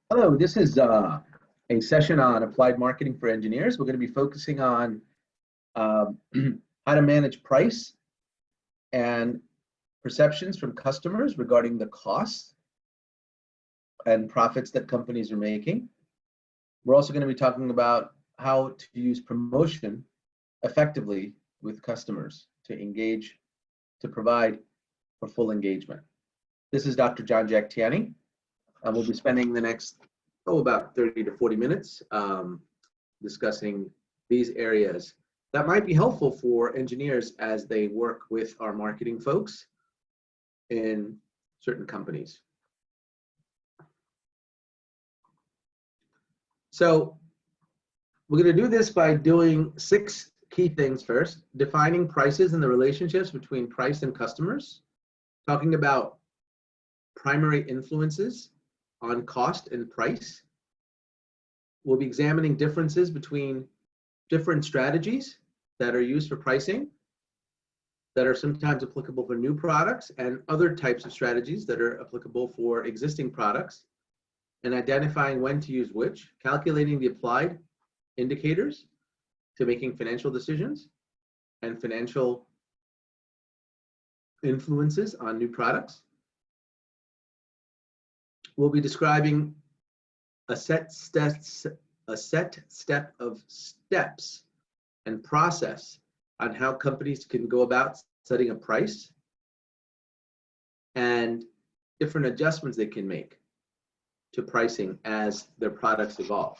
Hello, this is a session on applied marketing for engineers. We're going to be focusing on um, how to manage price and perceptions from customers regarding the costs and profits that companies are making. We're also going to be talking about how to use promotion effectively with customers to engage, to provide for full engagement. This is Dr. John Jack Tiani. We'll be spending the next, about 30 to 40 minutes discussing these areas that might be helpful for engineers as they work with our marketing folks in certain companies. So we're going to do this by doing 6 key things first: defining prices and the relationships between price and customers, talking about primary influences on cost and price. We'll be examining differences between different strategies that are used for pricing that are sometimes applicable for new products and other types of strategies that are applicable for existing products, and identifying when to use which, calculating the applied indicators to making financial decisions and financial influences on new products. We'll be describing a set step of steps and process on how companies can go about setting a price and different adjustments they can make to pricing as their products evolve.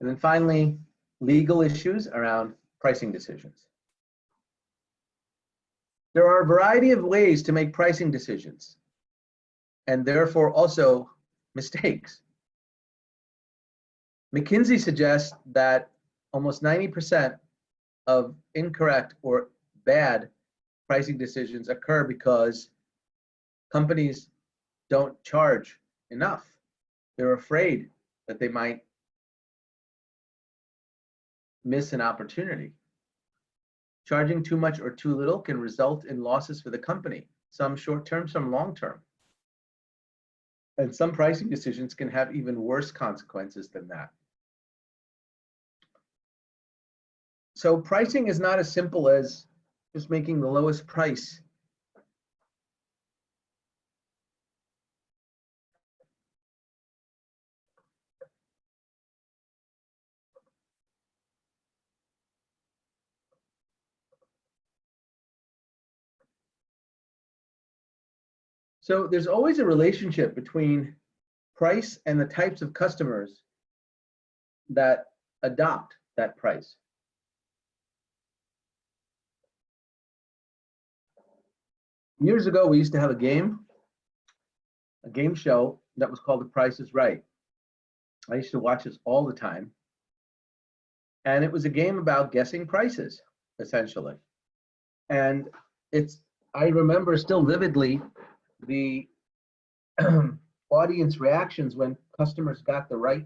And then finally, legal issues around pricing decisions. There are a variety of ways to make pricing decisions, and therefore also mistakes. McKinsey suggests that almost 90% of incorrect or bad pricing decisions occur because companies don't charge enough. They're afraid that they might miss an opportunity. Charging too much or too little can result in losses for the company, some short-term, some long-term. And some pricing decisions can have even worse consequences than that. So pricing is not as simple as just making the lowest price. So there's always a relationship between price and the types of customers that adopt that price. Years ago, we used to have a game show that was called The Price is Right. I used to watch this all the time. And it was a game about guessing prices, essentially. And I remember still vividly the audience reactions when customers got the right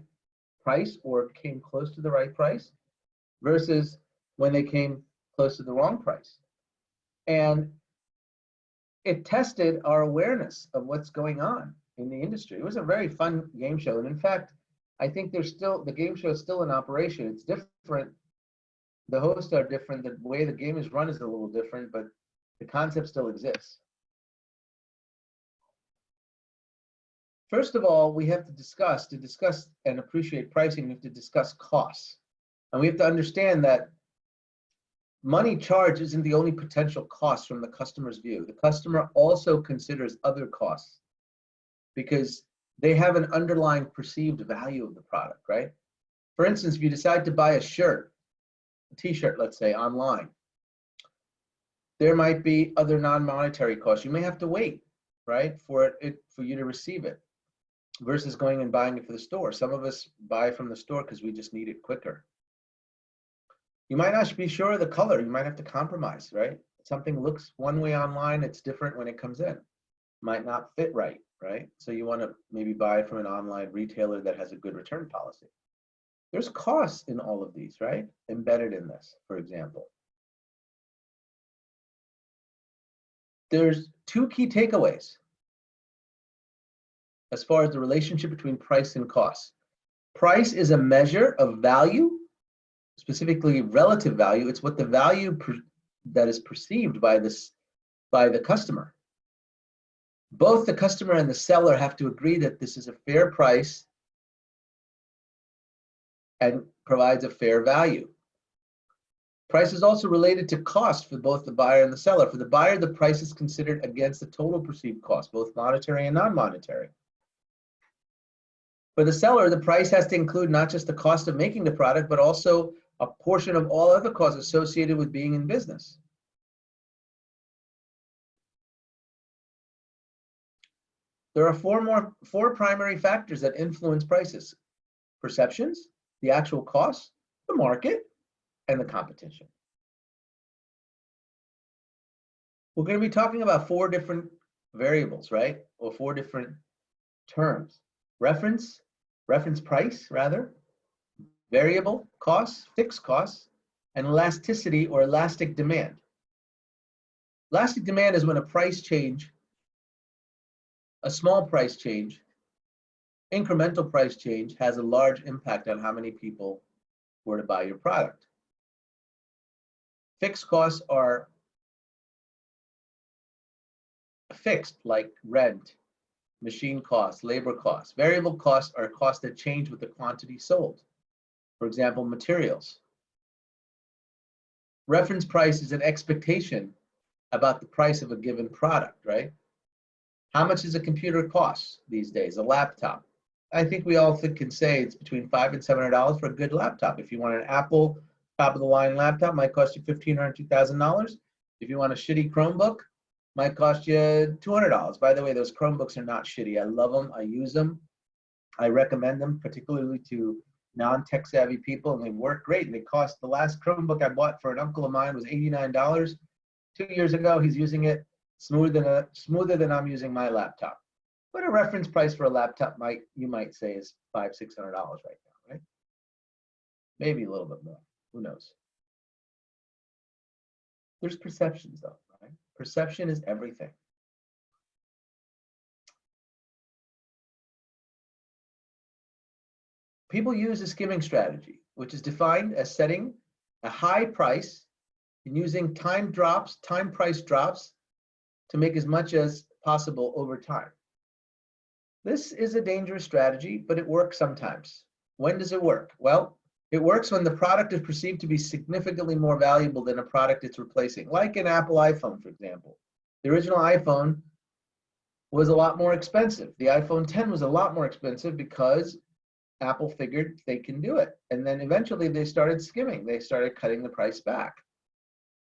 price or came close to the right price versus when they came close to the wrong price. And it tested our awareness of what's going on in the industry. It was a very fun game show. And in fact, I think the game show is still in operation. It's different. The hosts are different. The way the game is run is a little different, but the concept still exists. First of all, we have to discuss and appreciate pricing, we have to discuss costs. And we have to understand that money charged isn't the only potential cost from the customer's view. The customer also considers other costs because they have an underlying perceived value of the product, right? For instance, if you decide to buy a t-shirt, let's say, online, there might be other non-monetary costs. You may have to wait, right, for you to receive it versus going and buying it for the store. Some of us buy from the store because we just need it quicker. You might not be sure of the color. You might have to compromise, right? Something looks one way online, it's different when it comes in. Might not fit right? So you want to maybe buy from an online retailer that has a good return policy. There's costs in all of these, right? Embedded in this, for example. There's 2 key takeaways as far as the relationship between price and cost. Price is a measure of value, specifically relative value. It's what the value that is perceived by the customer. Both the customer and the seller have to agree that this is a fair price and provides a fair value. Price is also related to cost for both the buyer and the seller. For the buyer, the price is considered against the total perceived cost, both monetary and non-monetary. For the seller, the price has to include not just the cost of making the product, but also a portion of all other costs associated with being in business. There are four primary factors that influence prices: perceptions, the actual costs, the market, and the competition. We're going to be talking about four different variables, right? Or four different terms: reference price rather, variable costs, fixed costs, and elasticity or elastic demand. Elastic demand is when a small price change, incremental price change, has a large impact on how many people were to buy your product. Fixed costs are fixed, like rent, machine costs, labor costs. Variable costs are costs that change with the quantity sold. For example, materials. Reference price is an expectation about the price of a given product, right? How much does a computer cost these days, a laptop? I think we all can say it's between $500 and $700 for a good laptop. If you want an Apple top of the line laptop, it might cost you $1,500, $2,000. If you want a shitty Chromebook, it might cost you $200. By the way, those Chromebooks are not shitty. I love them. I use them. I recommend them, particularly to non-tech savvy people, and they work great. And they cost, the last Chromebook I bought for an uncle of mine was $89. 2 years ago, he's using it smoother than I'm using my laptop. But a reference price for a laptop you might say is $500, $600 right now, right? Maybe a little bit more. Who knows? There's perceptions though, right? Perception is everything. People use a skimming strategy, which is defined as setting a high price and using time price drops to make as much as possible over time. This is a dangerous strategy, but it works sometimes. When does it work? Well, it works when the product is perceived to be significantly more valuable than a product it's replacing, like an Apple iPhone, for example. The original iPhone was a lot more expensive. The iPhone 10 was a lot more expensive because Apple figured they can do it. And then eventually they started skimming. They started cutting the price back.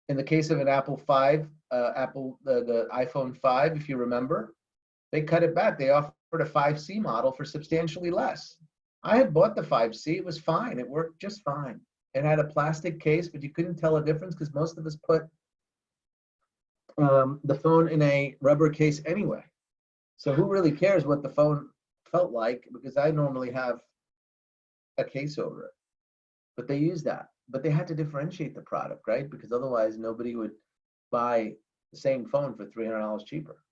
In the case of an Apple 5, the iPhone 5, if you remember, they cut it back. They offered a 5C model for substantially less. I had bought the 5C. It was fine. It worked just fine. It had a plastic case, but you couldn't tell a difference because most of us put the phone in a rubber case anyway. So who really cares what the phone felt like? Because I normally have a case over it. But they used that. But they had to differentiate the product, right? Because otherwise nobody would buy the same phone for $300 cheaper.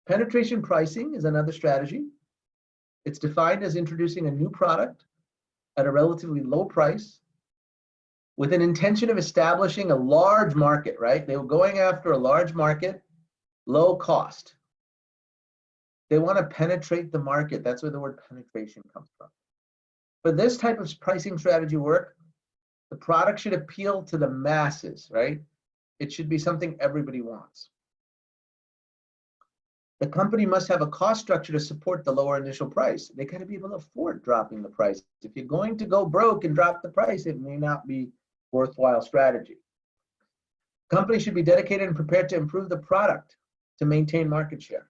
Penetration pricing is another strategy. It's defined as introducing a new product at a relatively low price with an intention of establishing a large market, right? They were going after a large market, low cost. They want to penetrate the market. That's where the word penetration comes from. For this type of pricing strategy work, the product should appeal to the masses, right? It should be something everybody wants. The company must have a cost structure to support the lower initial price. They got to be able to afford dropping the price. If you're going to go broke and drop the price, it may not be worthwhile strategy. Company should be dedicated and prepared to improve the product to maintain market share.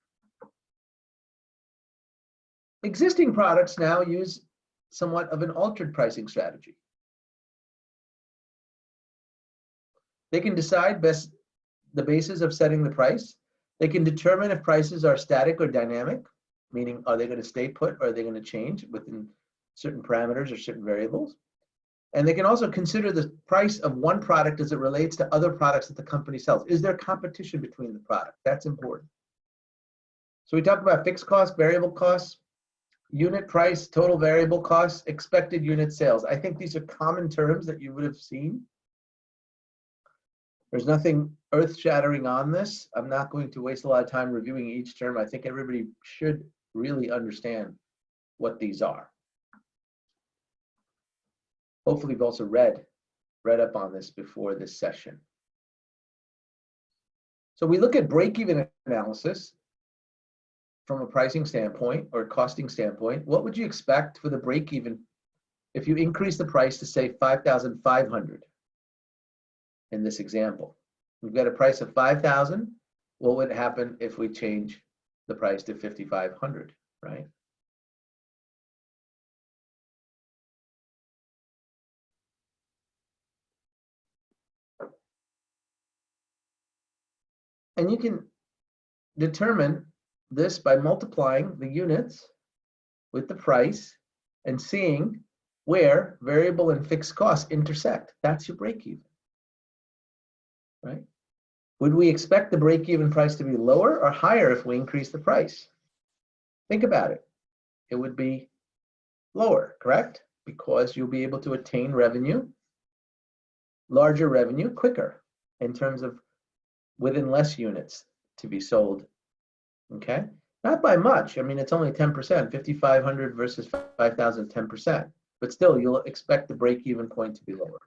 Existing products now use somewhat of an altered pricing strategy. They can decide the basis of setting the price. They can determine if prices are static or dynamic, meaning are they going to stay put or are they going to change within certain parameters or certain variables. And they can also consider the price of one product as it relates to other products that the company sells. Is there competition between the products? That's important. So we talked about fixed costs, variable costs, unit price, total variable costs, expected unit sales. I think these are common terms that you would have seen. There's nothing earth-shattering on this. I'm not going to waste a lot of time reviewing each term. I think everybody should really understand what these are. Hopefully you've also read up on this before this session. So we look at break-even analysis from a pricing standpoint or costing standpoint. What would you expect for the break-even if you increase the price to say 5,500 in this example? We've got a price of 5,000. What would happen if we change the price to 5,500, right? And you can determine this by multiplying the units with the price and seeing where variable and fixed costs intersect. That's your break-even, right? Would we expect the break-even price to be lower or higher if we increase the price? Think about it. It would be lower, correct? Because you'll be able to attain revenue, larger revenue, quicker in terms of within less units to be sold, okay? Not by much. I mean, it's only 10%, 5,500 versus 5,000, 10%. But still, you'll expect the break-even point to be lower.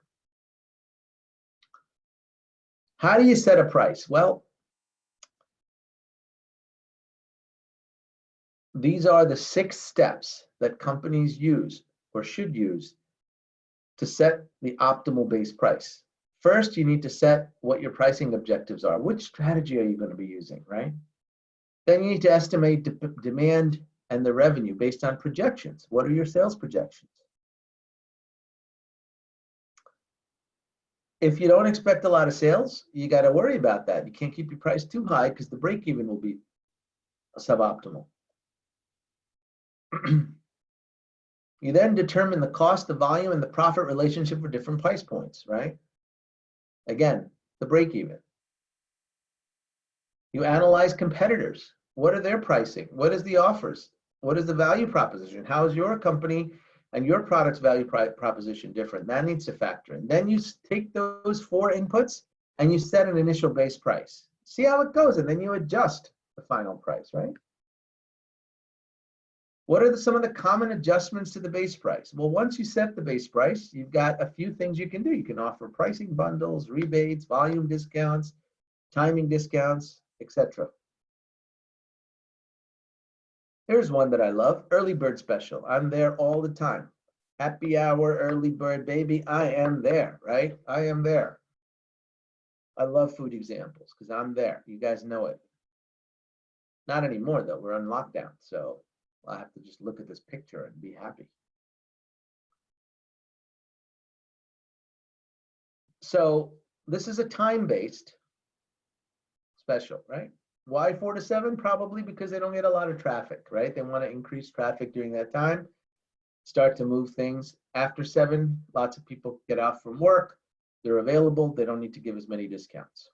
How do you set a price? Well, these are the 6 steps that companies use or should use to set the optimal base price. First, you need to set what your pricing objectives are. Which strategy are you going to be using, right? Then you need to estimate demand and the revenue based on projections. What are your sales projections? If you don't expect a lot of sales, you got to worry about that. You can't keep your price too high because the break-even will be suboptimal. You then determine the cost, the volume, and the profit relationship for different price points, right? Again, the break-even. You analyze competitors. What are their pricing? What is the offers? What is the value proposition? How is your company and your product's value proposition different? That needs to factor in. Then you take those 4 inputs and you set an initial base price. See how it goes, and then you adjust the final price, right? What are some of the common adjustments to the base price? Well, once you set the base price, you've got a few things you can do. You can offer pricing bundles, rebates, volume discounts, timing discounts, etc. Here's one that I love, early bird special. I'm there all the time. Happy hour, early bird, baby. I am there, right? I am there. I love food examples because I'm there. You guys know it. Not anymore, though. We're on lockdown, so I'll have to just look at this picture and be happy. So this is a time-based special, right? Why 4 to 7? Probably because they don't get a lot of traffic, right? They want to increase traffic during that time, start to move things. After 7, lots of people get out from work. They're available. They don't need to give as many discounts.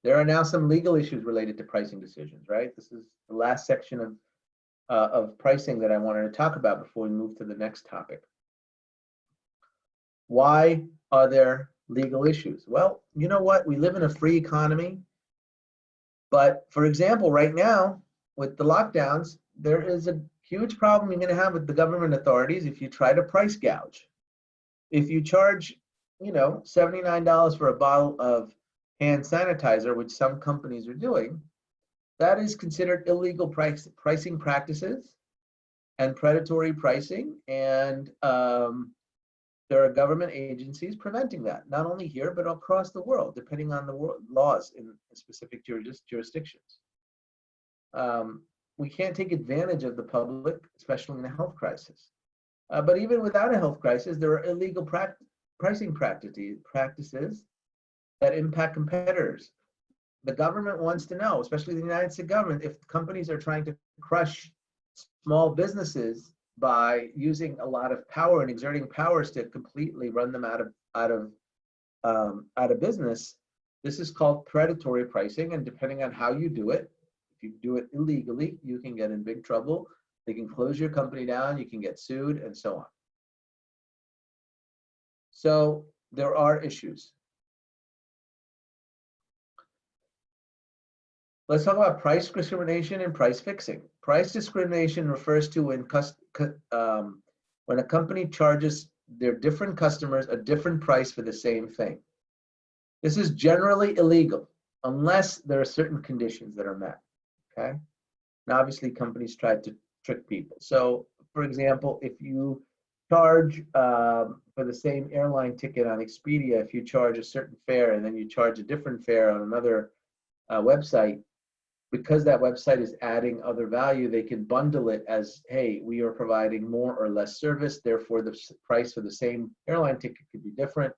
There are now some legal issues related to pricing decisions, right? This is the last section of pricing that I wanted to talk about before we move to the next topic. Why are there legal issues? Well, you know what? We live in a free economy. But for example, right now, with the lockdowns, there is a huge problem you're going to have with the government authorities if you try to price gouge. If you charge, $79 for a bottle of hand sanitizer, which some companies are doing, that is considered illegal pricing practices and predatory pricing, and there are government agencies preventing that, not only here, but across the world, depending on the laws in specific jurisdictions. We can't take advantage of the public, especially in a health crisis. But even without a health crisis, there are illegal pricing practices that impact competitors. The government wants to know, especially the United States government, if companies are trying to crush small businesses by using a lot of power and exerting powers to completely run them out of business. This is called predatory pricing, and depending on how you do it, if you do it illegally, you can get in big trouble. They can close your company down, you can get sued, and so on. So there are issues. Let's talk about price discrimination and price fixing. Price discrimination refers to when a company charges their different customers a different price for the same thing. This is generally illegal unless there are certain conditions that are met, okay? And obviously companies try to trick people. So for example, if you charge for the same airline ticket on Expedia, if you charge a certain fare and then you charge a different fare on another website, because that website is adding other value, they can bundle it as, hey, we are providing more or less service, therefore the price for the same airline ticket could be different.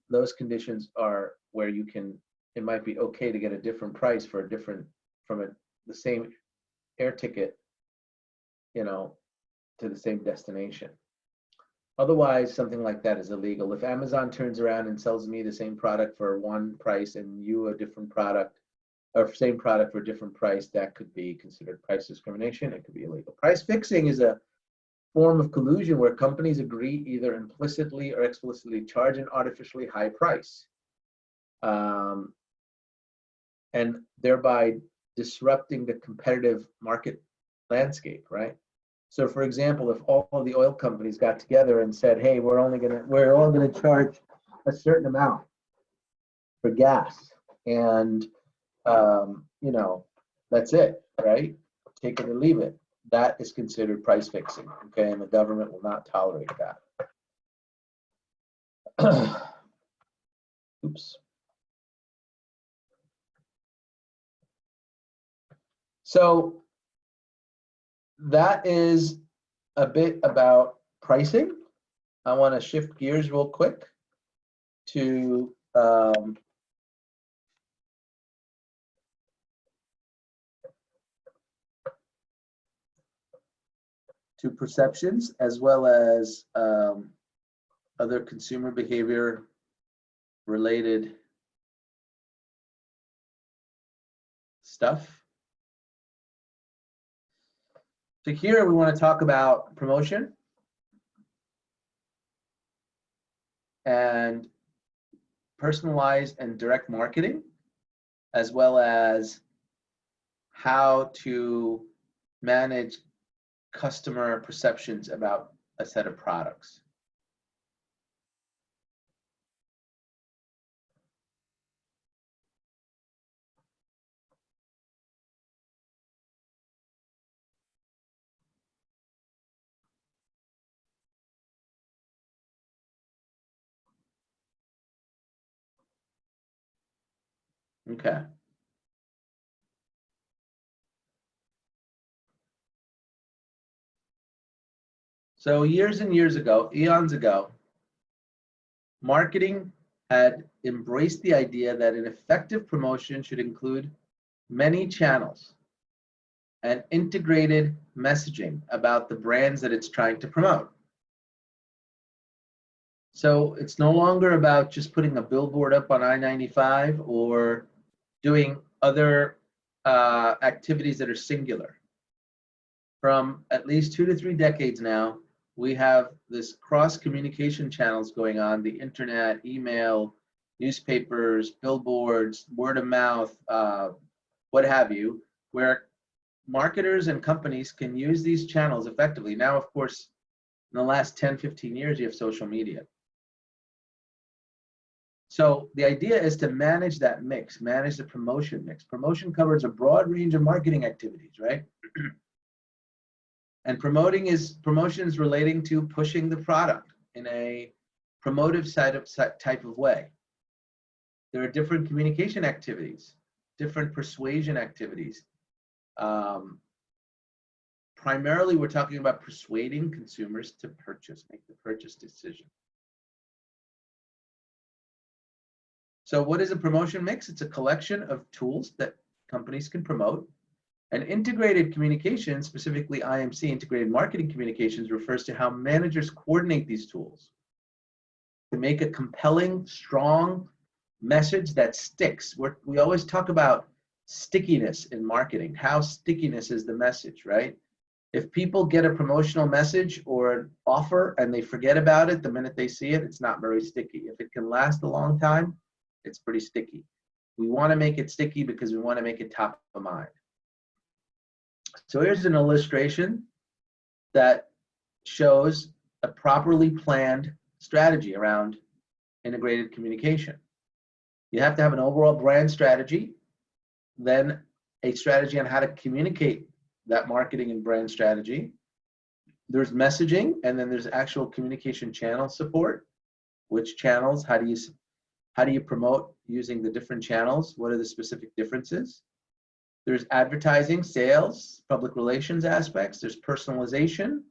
Those conditions are where you can, it might be okay to get a different price for a different, the same air ticket, you know, to the same destination. Otherwise, something like that is illegal. If Amazon turns around and sells me the same product for one price and you a different product, or same product for a different price, that could be considered price discrimination. It could be illegal. Price fixing is a form of collusion where companies agree either implicitly or explicitly charge an artificially high price, and thereby disrupting the competitive market landscape, right? So for example, if all of the oil companies got together and said, hey, we're all gonna charge a certain amount for gas, and you know, that's it, right? Take it or leave it. That is considered price fixing, okay? And the government will not tolerate that. Oops. So that is a bit about pricing. I want to shift gears real quick to perceptions, as well as other consumer behavior related stuff. So here we want to talk about promotion and personalized and direct marketing, as well as how to manage customer perceptions about a set of products. Okay. So years and years ago, eons ago, marketing had embraced the idea that an effective promotion should include many channels and integrated messaging about the brands that it's trying to promote. So it's no longer about just putting a billboard up on I-95 or doing other activities that are singular. From at least 2 to 3 decades now, we have this cross-communication channels going on, the internet, email, newspapers, billboards, word of mouth, what have you, where marketers and companies can use these channels effectively. Now, of course, in the last 10, 15 years, you have social media. So the idea is to manage that mix, manage the promotion mix. Promotion covers a broad range of marketing activities, right? And promotion is relating to pushing the product in a promotive type of way. There are different communication activities, different persuasion activities. Primarily, we're talking about persuading consumers to purchase, make the purchase decision. So what is a promotion mix? It's a collection of tools that companies can promote. And integrated communication, specifically IMC, integrated marketing communications, refers to how managers coordinate these tools to make a compelling, strong message that sticks. We always talk about stickiness in marketing. How stickiness is the message, right? If people get a promotional message or an offer and they forget about it the minute they see it, it's not very sticky. If it can last a long time, it's pretty sticky. We want to make it sticky because we want to make it top of mind. So here's an illustration that shows a properly planned strategy around integrated communication. You have to have an overall brand strategy, then a strategy on how to communicate that marketing and brand strategy. There's messaging, and then there's actual communication channel support. Which channels, how do you promote using the different channels? What are the specific differences? There's advertising, sales, public relations aspects. There's personalization.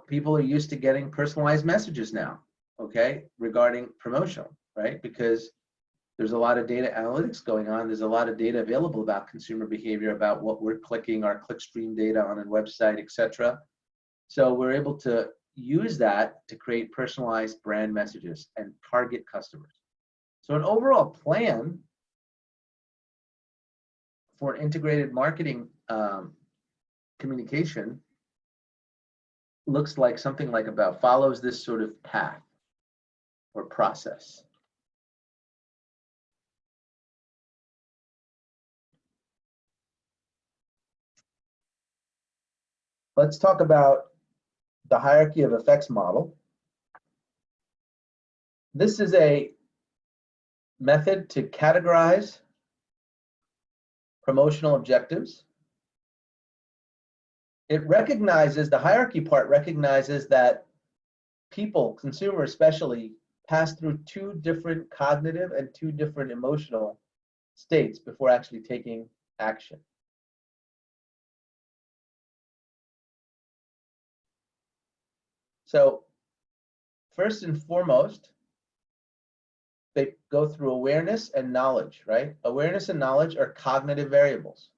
People are used to getting personalized messages now, okay, regarding promotional, right? Because there's a lot of data analytics going on. There's a lot of data available about consumer behavior, about what we're clicking, our clickstream data on a website, etc. So we're able to use that to create personalized brand messages and target customers. So an overall plan for integrated marketing communication looks like something like follows this sort of path or process. Let's talk about the hierarchy of effects model. This is a method to categorize promotional objectives. It recognizes, the hierarchy part recognizes that people, consumers especially, pass through two different cognitive and two different emotional states before actually taking action. So first and foremost, they go through awareness and knowledge, right? Awareness and knowledge are cognitive variables.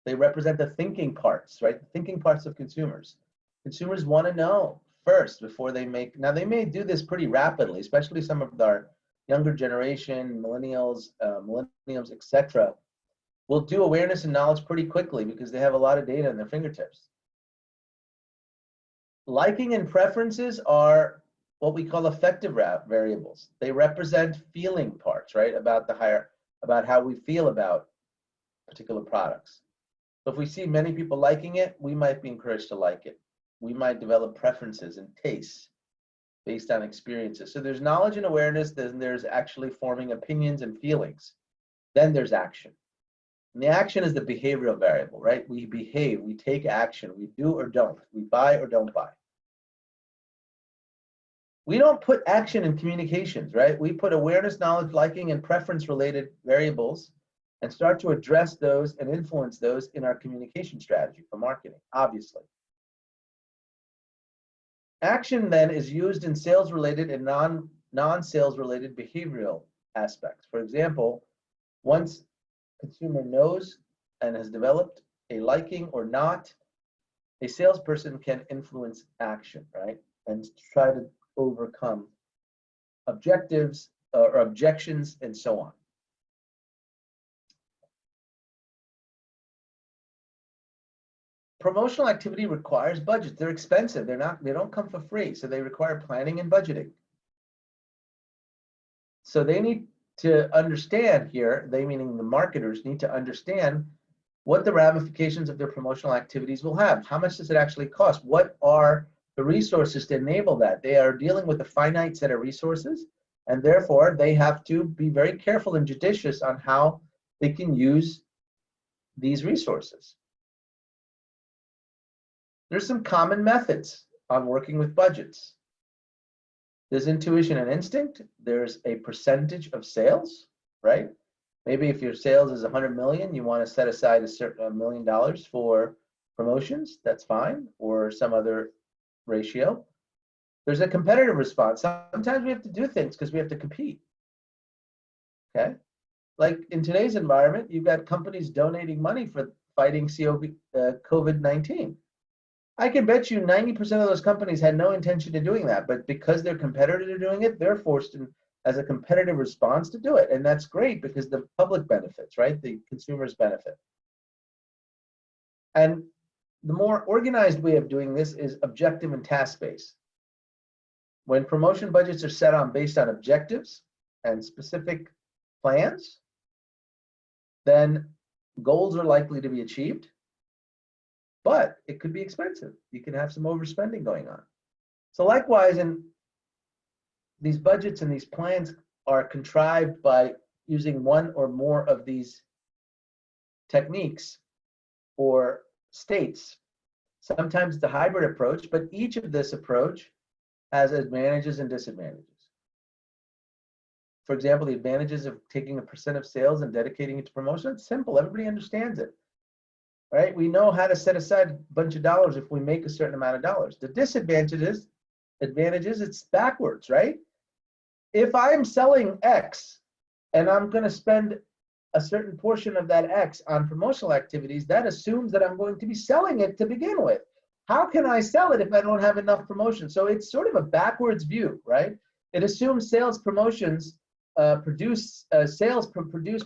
They represent the thinking parts, right? The thinking parts of consumers. Consumers want to know first before they make, now they may do this pretty rapidly, especially some of our younger generation, millennials, etc. will do awareness and knowledge pretty quickly because they have a lot of data in their fingertips. Liking and preferences are what we call affective variables. They represent feeling parts, right? About how we feel about particular products. So if we see many people liking it, we might be encouraged to like it. We might develop preferences and tastes based on experiences. So there's knowledge and awareness, then there's actually forming opinions and feelings. Then there's action. And the action is the behavioral variable, right? We behave, we take action, we do or don't, we buy or don't buy. We don't put action in communications, right? We put awareness, knowledge, liking, and preference related variables and start to address those and influence those in our communication strategy for marketing, obviously. Action then is used in sales related and non-sales related behavioral aspects. For example, once consumer knows and has developed a liking or not, a salesperson can influence action, right? And try to overcome objectives or objections and so on. Promotional activity requires budgets. They're expensive. They don't come for free. So they require planning and budgeting. So they need to understand here, they meaning the marketers need to understand what the ramifications of their promotional activities will have. How much does it actually cost? What are the resources to enable that? They are dealing with a finite set of resources, and therefore they have to be very careful and judicious on how they can use these resources. There's some common methods on working with budgets. There's intuition and instinct. There's a percentage of sales, right? Maybe if your sales is 100 million, you want to set aside a certain $1 million for promotions, that's fine, or some other ratio. There's a competitive response. Sometimes we have to do things because we have to compete, okay? Like in today's environment, you've got companies donating money for fighting COVID-19. I can bet you 90% of those companies had no intention of doing that, but because their competitors are doing it, they're forced in, as a competitive response to do it. And that's great because the public benefits, right? The consumers benefit. And the more organized way of doing this is objective and task-based. When promotion budgets are set on based on objectives and specific plans, then goals are likely to be achieved, but it could be expensive. You can have some overspending going on. So likewise, in these budgets and these plans are contrived by using one or more of these techniques or states. Sometimes it's a hybrid approach, but each of this approach has advantages and disadvantages. For example, the advantages of taking a percent of sales and dedicating it to promotion, it's simple, everybody understands it, right? We know how to set aside a bunch of dollars if we make a certain amount of dollars. The advantages, it's backwards, right? If I'm selling X and I'm gonna spend a certain portion of that X on promotional activities, that assumes that I'm going to be selling it to begin with. How can I sell it if I don't have enough promotion? So it's sort of a backwards view, right? It assumes sales promotions produce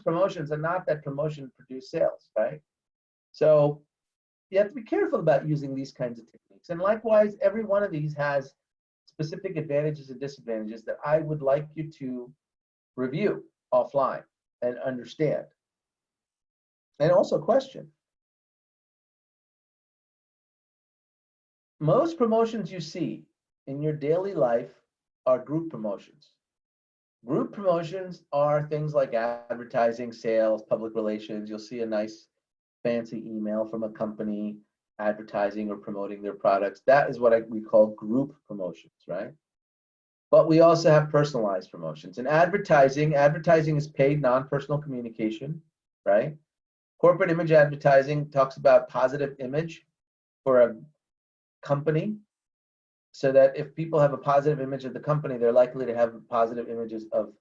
promotions and not that promotion produce sales, right? So you have to be careful about using these kinds of techniques. And likewise, every one of these has specific advantages and disadvantages that I would like you to review offline and understand. And also question. Most promotions you see in your daily life are group promotions. Group promotions are things like advertising, sales, public relations. You'll see a nice fancy email from a company advertising or promoting their products. That is what we call group promotions, right? But we also have personalized promotions. In advertising is paid non-personal communication, right? Corporate image advertising talks about positive image for a company, so that if people have a positive image of the company, they're likely to have positive images of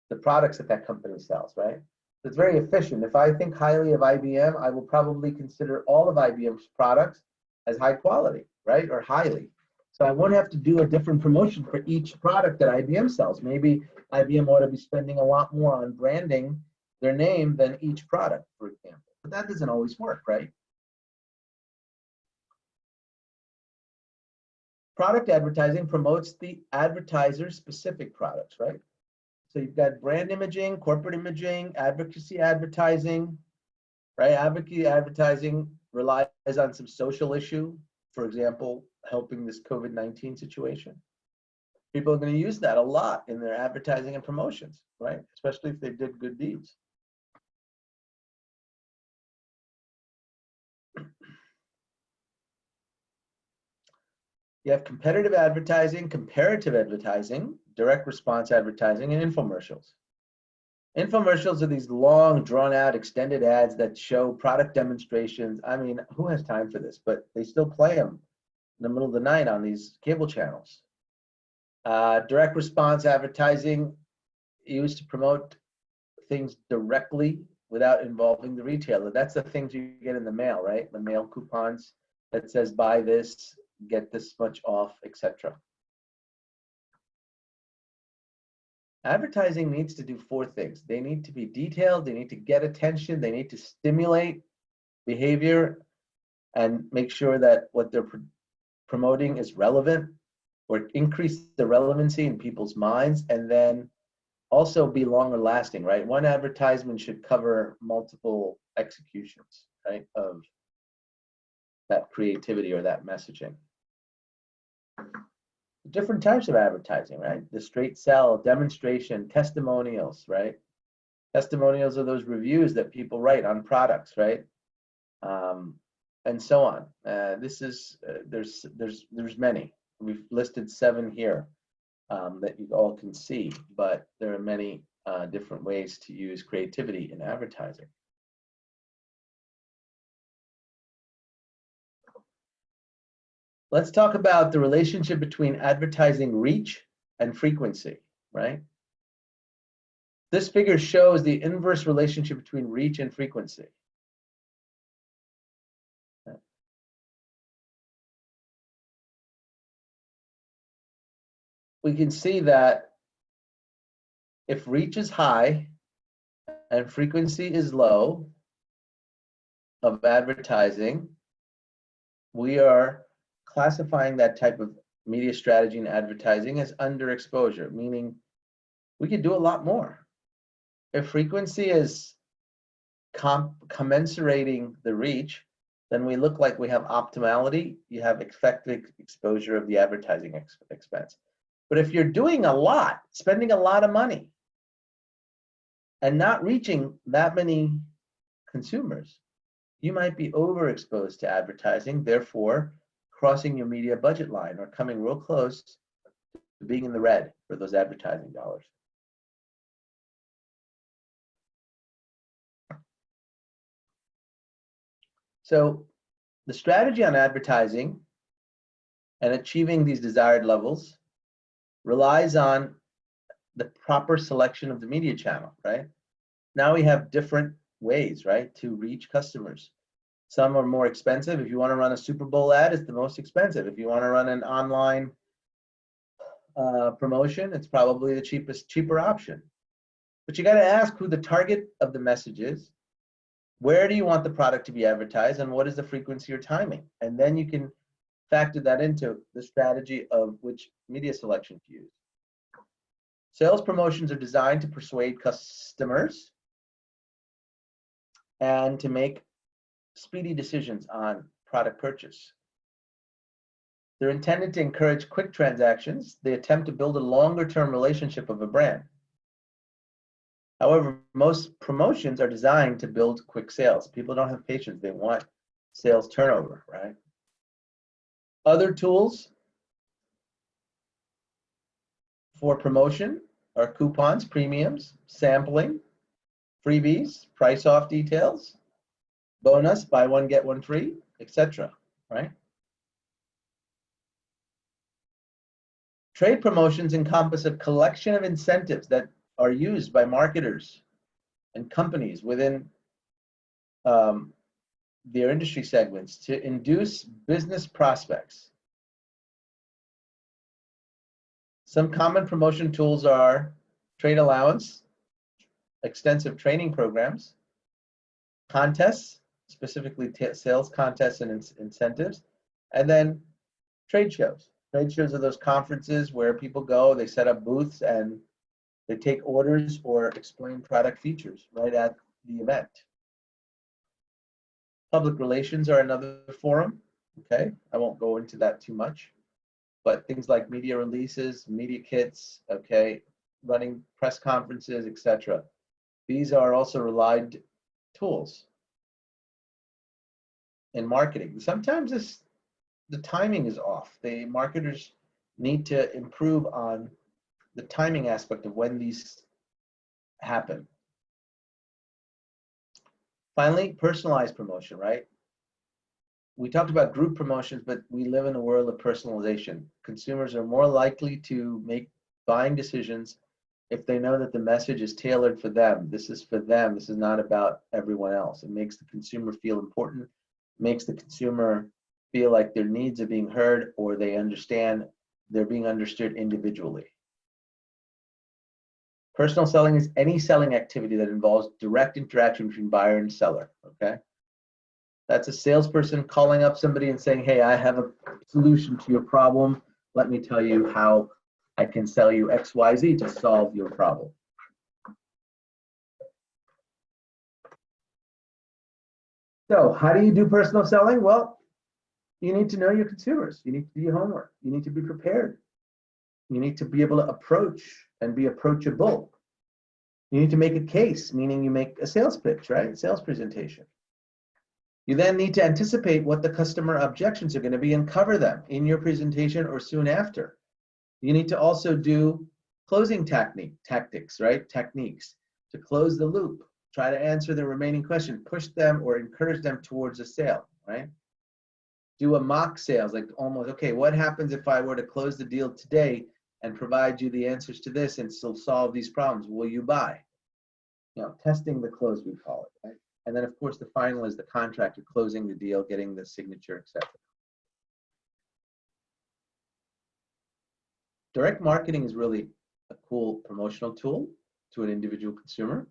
the products that that company sells, right? So it's very efficient. If I think highly of IBM, I will probably consider all of IBM's products as high quality, right? Or highly. So I won't have to do a different promotion for each product that IBM sells. Maybe IBM ought to be spending a lot more on branding their name than each product, for example. But that doesn't always work, right? Product advertising promotes the advertiser's specific products, right? So you've got brand imaging, corporate imaging, advocacy advertising, right? Advocacy advertising relies on some social issue, for example, helping this COVID-19 situation. People are going to use that a lot in their advertising and promotions, right? Especially if they did good deeds. You have competitive advertising, comparative advertising, direct response advertising, and infomercials. Infomercials are these long, drawn-out, extended ads that show product demonstrations. I mean, who has time for this? But they still play them in the middle of the night on these cable channels. Direct response advertising used to promote things directly without involving the retailer. That's the things you get in the mail, right? The mail coupons that says buy this, get this much off, etc. Advertising needs to do four things. They need to be detailed, they need to get attention, they need to stimulate behavior and make sure that what they're promoting is relevant or increase the relevancy in people's minds, and then also be longer lasting, right? One advertisement should cover multiple executions, right, of that creativity or that messaging. Different types of advertising, right? The straight sell, demonstration, testimonials, right? Testimonials are those reviews that people write on products, right? And so on. This is there's many. We've listed 7 here that you all can see, but there are many different ways to use creativity in advertising. Let's talk about the relationship between advertising reach and frequency, right? This figure shows the inverse relationship between reach and frequency. we can see that if reach is high and frequency is low of advertising, we are classifying that type of media strategy and advertising as underexposure, meaning we could do a lot more. If frequency is commensurating the reach, then we look like we have optimality. You have effective exposure of the advertising expense. But if you're doing a lot, spending a lot of money, and not reaching that many consumers, you might be overexposed to advertising, therefore crossing your media budget line or coming real close to being in the red for those advertising dollars. So the strategy on advertising and achieving these desired levels relies on the proper selection of the media channel, right? Now we have different ways, right, to reach customers. Some are more expensive. If you want to run a Super Bowl ad, it's the most expensive. If you want to run an online promotion, it's probably the cheaper option. But you got to ask who the target of the message is. Where do you want the product to be advertised, and what is the frequency or timing? And then you can factor that into the strategy of which media selection to use. Sales promotions are designed to persuade customers and to make speedy decisions on product purchase. They're intended to encourage quick transactions. They attempt to build a longer-term relationship of a brand. However, most promotions are designed to build quick sales. People don't have patience. They want sales turnover, right? Other tools for promotion are coupons, premiums, sampling, freebies, price off details, bonus, buy one, get one free, etc., right? Trade promotions encompass a collection of incentives that are used by marketers and companies within their industry segments to induce business prospects. Some common promotion tools are trade allowance, extensive training programs, contests, specifically sales contests and incentives, and then trade shows. Trade shows are those conferences where people go, they set up booths, and they take orders or explain product features right at the event. Public relations are another forum, okay? I won't go into that too much, but things like media releases, media kits, okay, running press conferences, etc. These are also relied tools in marketing. Sometimes the timing is off. The marketers need to improve on the timing aspect of when these happen. Finally, personalized promotion, right? We talked about group promotions, but we live in a world of personalization. Consumers are more likely to make buying decisions if they know that the message is tailored for them. This is for them. This is not about everyone else. It makes the consumer feel important, makes the consumer feel like their needs are being heard, or they understand they're being understood individually. Personal selling is any selling activity that involves direct interaction between buyer and seller, okay? That's a salesperson calling up somebody and saying, hey, I have a solution to your problem. Let me tell you how I can sell you XYZ to solve your problem. So how do you do personal selling? Well, you need to know your consumers. You need to do your homework. You need to be prepared. You need to be able to approach and be approachable. You need to make a case, meaning you make a sales pitch, right? Sales presentation. You then need to anticipate what the customer objections are going to be and cover them in your presentation or soon after. You need to also do closing tactics, right? Techniques to close the loop. Try to answer the remaining question, push them or encourage them towards a sale, right? Do a mock sales, like almost, okay, what happens if I were to close the deal today and provide you the answers to this and still solve these problems? Will you buy? You know, testing the close, we call it, right? And then of course the final is the contract, closing the deal, getting the signature, etc. Direct marketing is really a cool promotional tool to an individual consumer.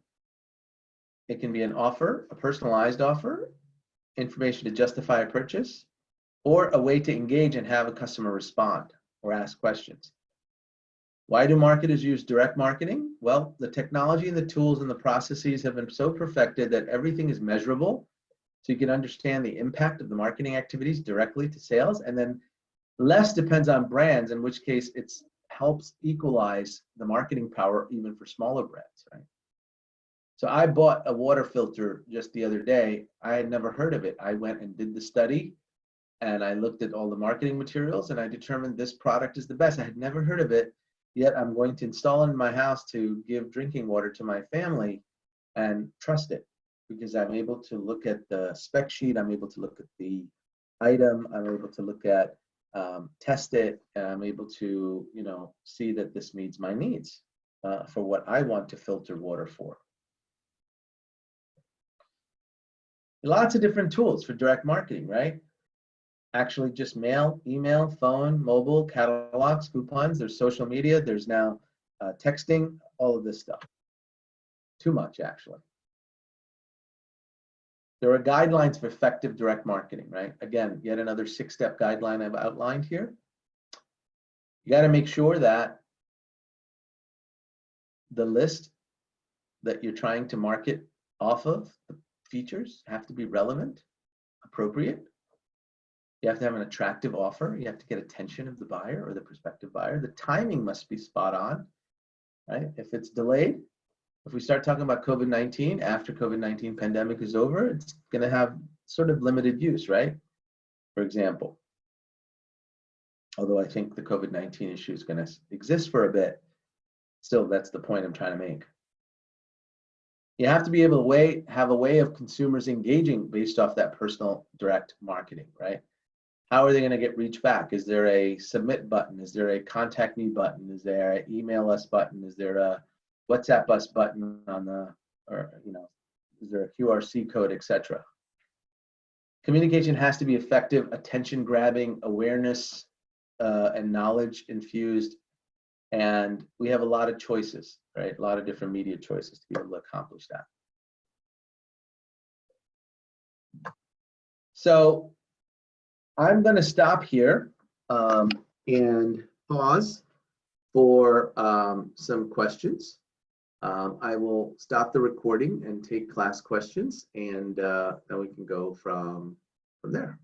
It can be an offer, a personalized offer, information to justify a purchase, or a way to engage and have a customer respond or ask questions. Why do marketers use direct marketing? Well, the technology and the tools and the processes have been so perfected that everything is measurable. So you can understand the impact of the marketing activities directly to sales. And then less depends on brands, in which case it helps equalize the marketing power even for smaller brands, right? So I bought a water filter just the other day. I had never heard of it. I went and did the study and I looked at all the marketing materials and I determined this product is the best. I had never heard of it, yet I'm going to install it in my house to give drinking water to my family and trust it because I'm able to look at the spec sheet, I'm able to look at the item, I'm able to look at, test it, and I'm able to, see that this meets my needs for what I want to filter water for. Lots of different tools for direct marketing, right? Actually just mail, email, phone, mobile, catalogs, coupons, there's social media, there's now texting, all of this stuff. Too much, actually. There are guidelines for effective direct marketing, right? Again, yet another 6-step guideline I've outlined here. You got to make sure that the list that you're trying to market off of, the features have to be relevant, appropriate. You have to have an attractive offer. You have to get attention of the buyer or the prospective buyer. The timing must be spot on, right? If it's delayed, if we start talking about COVID-19, after COVID-19 pandemic is over, it's going to have sort of limited use, right? For example, although I think the COVID-19 issue is going to exist for a bit, still, that's the point I'm trying to make. You have to be able to have a way of consumers engaging based off that personal direct marketing, right? How are they going to get reach back? Is there a submit button? Is there a contact me button? Is there an email us button? Is there a WhatsApp us button on the, or, is there a QRC code, etc.? Communication has to be effective, attention grabbing, awareness and knowledge infused. And we have a lot of choices, right? A lot of different media choices to be able to accomplish that. So I'm going to stop here and pause for some questions. I will stop the recording and take class questions, and then we can go from there.